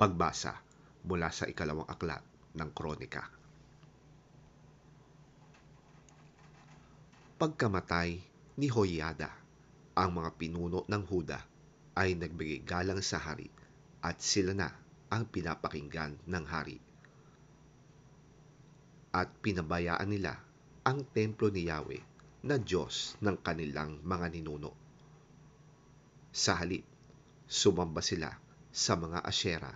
Pagbasa mula sa ikalawang aklat ng Kronika. Pagkamatay ni Jehoiada, ang mga pinuno ng Huda ay nagbigay galang sa hari at sila na ang pinapakinggan ng hari. At pinabayaan nila ang templo ni Yahweh na Diyos ng kanilang mga ninuno. Sa halip, sumamba sila sa mga asyera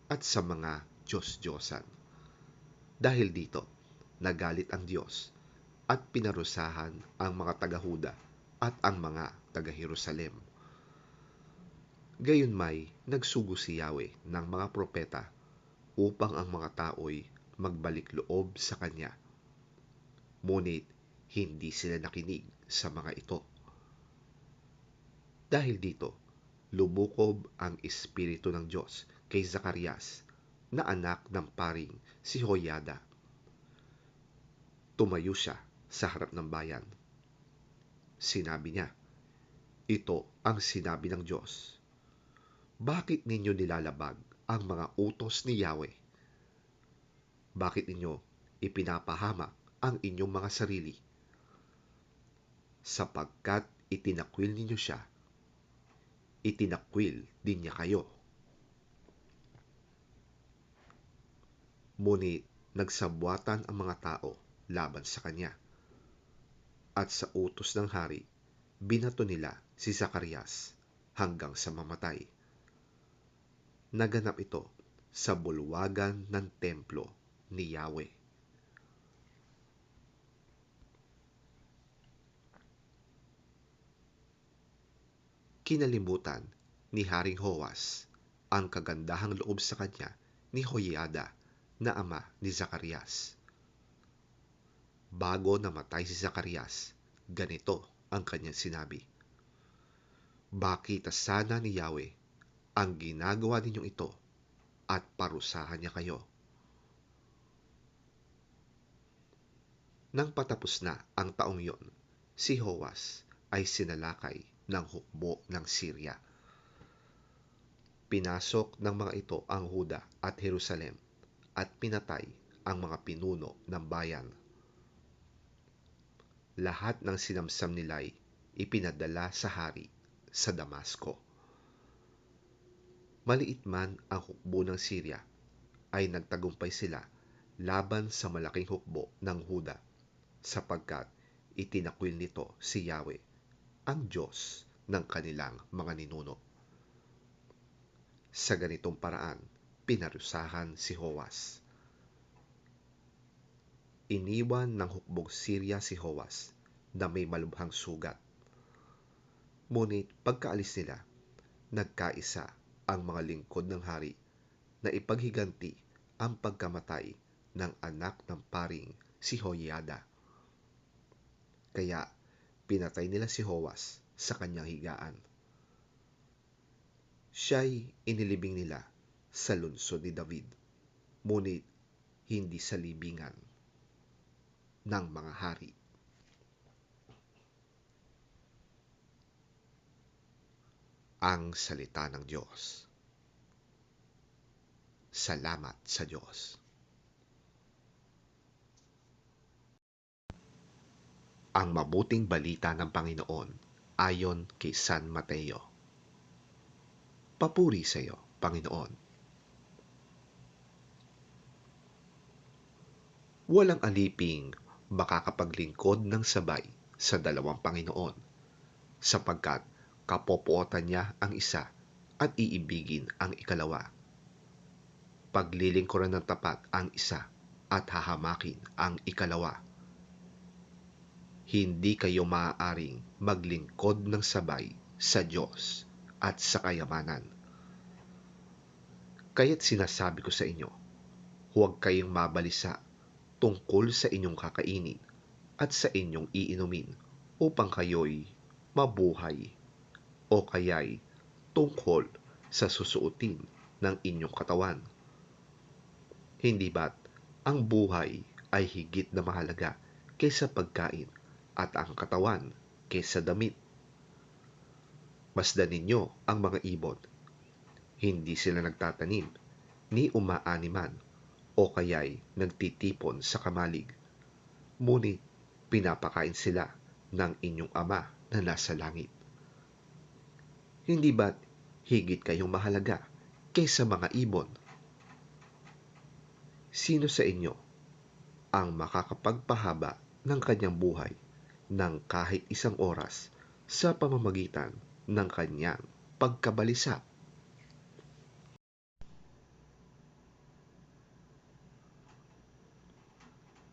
at sa mga Diyos-Diyosan. Dahil dito, nagalit ang Diyos at pinarusahan ang mga taga-Huda at ang mga taga-Jerusalem. Gayunmay, nagsugo si Yahweh ng mga propeta upang ang mga tao'y magbalik loob sa Kanya. Ngunit hindi sila nakinig sa mga ito. Dahil dito, lumukob ang Espiritu ng Diyos kay Zacarias, na anak ng paring si Jehoiada. Tumayo siya sa harap ng bayan. Sinabi niya, "Ito ang sinabi ng Diyos. Bakit ninyo nilalabag ang mga utos ni Yahweh? Bakit ninyo ipinapahamak ang inyong mga sarili? Sapagkat itinakwil ninyo siya, itinakwil din niya kayo." Ngunit nagsabwatan ang mga tao laban sa kanya. At sa utos ng hari, binato nila si Zacarias hanggang sa mamatay. Naganap ito sa bulwagan ng templo ni Yahweh. Kinalimutan ni Haring Joas ang kagandahang loob sa kanya ni Jehoiada na ama ni Zacarias. Bago namatay si Zacarias, ganito ang kanyang sinabi, "Bakit sana ni Yahweh ang ginagawa ninyong ito at parusahan niya kayo?" Nang patapos na ang taong yon, si Joas ay sinalakay ng hukbo ng Syria. Pinasok ng mga ito ang Huda at Jerusalem at pinatay ang mga pinuno ng bayan. Lahat ng sinamsam nila'y ipinadala sa hari sa Damasco. Maliit man ang hukbo ng Syria, ay nagtagumpay sila laban sa malaking hukbo ng Huda, sapagkat itinakwil nito si Yahweh, ang Diyos ng kanilang mga ninuno. Sa ganitong paraan, pinarusahan si Joas. Iniwan ng hukbong Syria si Joas na may malubhang sugat. Ngunit pagkaalis nila, nagkaisa ang mga lingkod ng hari na ipaghiganti ang pagkamatay ng anak ng paring si Jehoiada. Kaya pinatay nila si Joas sa kanyang higaan. Siya'y inilibing nila sa lungsod ni David, ngunit hindi sa libingan ng mga hari. Ang salita ng Diyos. Salamat sa Diyos. Ang mabuting balita ng Panginoon ayon kay San Mateo. Papuri sa iyo, Panginoon. Walang aliping makakapaglingkod ng sabay sa dalawang Panginoon, sapagkat kapopuotan niya ang isa at iibigin ang ikalawa. Paglilingkuran ng tapat ang isa at hahamakin ang ikalawa. Hindi kayo maaaring maglingkod ng sabay sa Diyos at sa kayamanan. Kaya't sinasabi ko sa inyo, huwag kayong mabalisa tungkol sa inyong kakainin at sa inyong iinumin upang kayo'y mabuhay, o kaya'y tungkol sa susuotin ng inyong katawan. Hindi ba't ang buhay ay higit na mahalaga kaysa pagkain at ang katawan kaysa damit? Masdan ninyo ang mga ibon. Hindi sila nagtatanim, ni umaani man o kaya'y nagtitipon sa kamalig. Ngunit pinapakain sila ng inyong Ama na nasa langit. Hindi ba't higit kayong mahalaga kaysa mga ibon? Sino sa inyo ang makakapagpahaba ng kanyang buhay ng kahit isang oras sa pamamagitan ng kanyang pagkabalisa?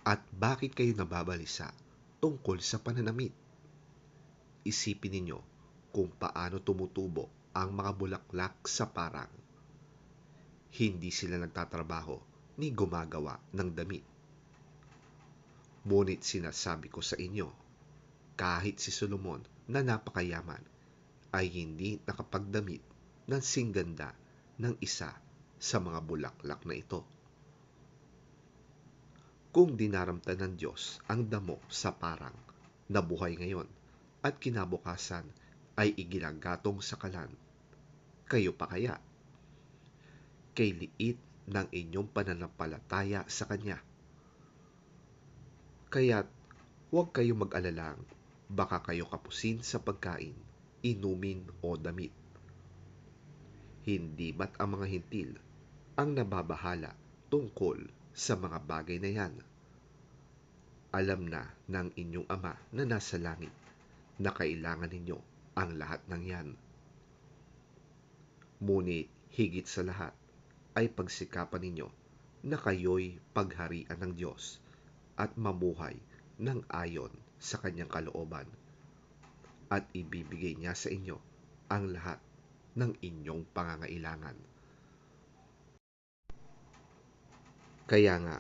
At bakit kayo nababalisa tungkol sa pananamit? Isipin ninyo kung paano tumutubo ang mga bulaklak sa parang. Hindi sila nagtatrabaho ni gumagawa ng damit. Ngunit sinasabi ko sa inyo, kahit si Solomon na napakayaman ay hindi nakapagdamit ng singganda ng isa sa mga bulaklak na ito. Kung dinaramtan ng Diyos ang damo sa parang na buhay ngayon at kinabukasan ay iginagatong sa kalan, kayo pa kaya? Kay liit ng inyong pananampalataya sa Kanya. Kaya't huwag kayong mag-alalang baka kayo kapusin sa pagkain, inumin o damit. Hindi ba't ang mga hintil ang nababahala tungkol sa mga bagay na yan? Alam na ng inyong Ama na nasa langit na kailangan ninyo ang lahat ng yan. Ngunit higit sa lahat ay pagsikapan ninyo na kayo'y pagharian ng Diyos at mamuhay ng ayon sa Kanyang kalooban, at ibibigay niya sa inyo ang lahat ng inyong pangangailangan. Kaya nga,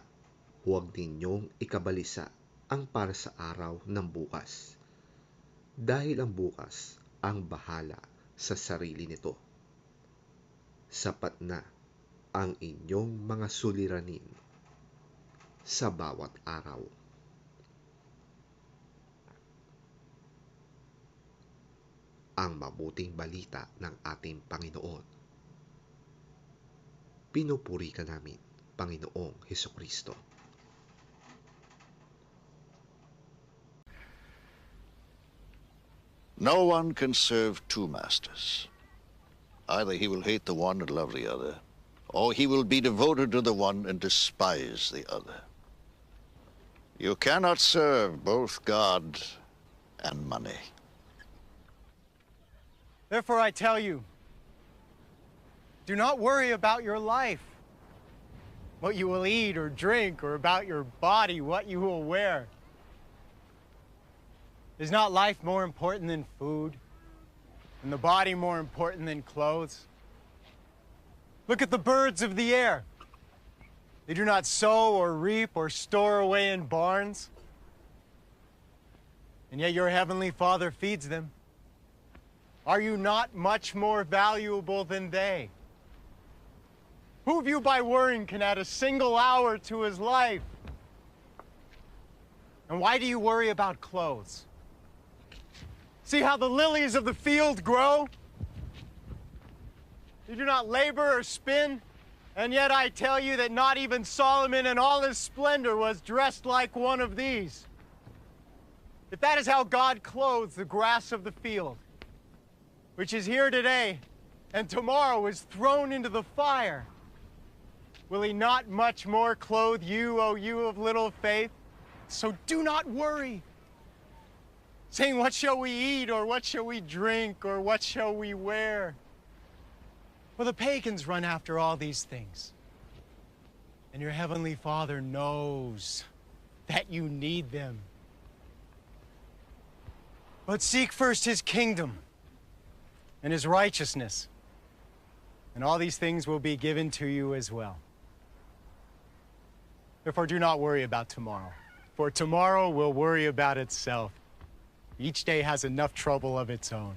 huwag ninyong ikabalisa ang para sa araw ng bukas, dahil ang bukas ang bahala sa sarili nito. Sapat na ang inyong mga suliranin sa bawat araw. Ang mabuting balita ng ating Panginoon. Pinupuri ka namin, Panginoong Hesukristo. No one can serve two masters. Either he will hate the one and love the other, or he will be devoted to the one and despise the other. You cannot serve both God and money. Therefore I tell you, do not worry about your life, what you will eat or drink, or about your body, what you will wear. Is not life more important than food, and the body more important than clothes? Look at the birds of the air. They do not sow or reap or store away in barns, and yet your heavenly Father feeds them. Are you not much more valuable than they? Who of you by worrying can add a single hour to his life? And why do you worry about clothes? See how the lilies of the field grow? They do not labor or spin, and yet I tell you that not even Solomon in all his splendor was dressed like one of these. If that is how God clothes the grass of the field, which is here today and tomorrow is thrown into the fire, will he not much more clothe you, O you of little faith? So do not worry, saying, what shall we eat, or what shall we drink, or what shall we wear? For the pagans run after all these things, and your heavenly Father knows that you need them. But seek first his kingdom and his righteousness, and all these things will be given to you as well. Therefore, do not worry about tomorrow, for tomorrow will worry about itself. Each day has enough trouble of its own.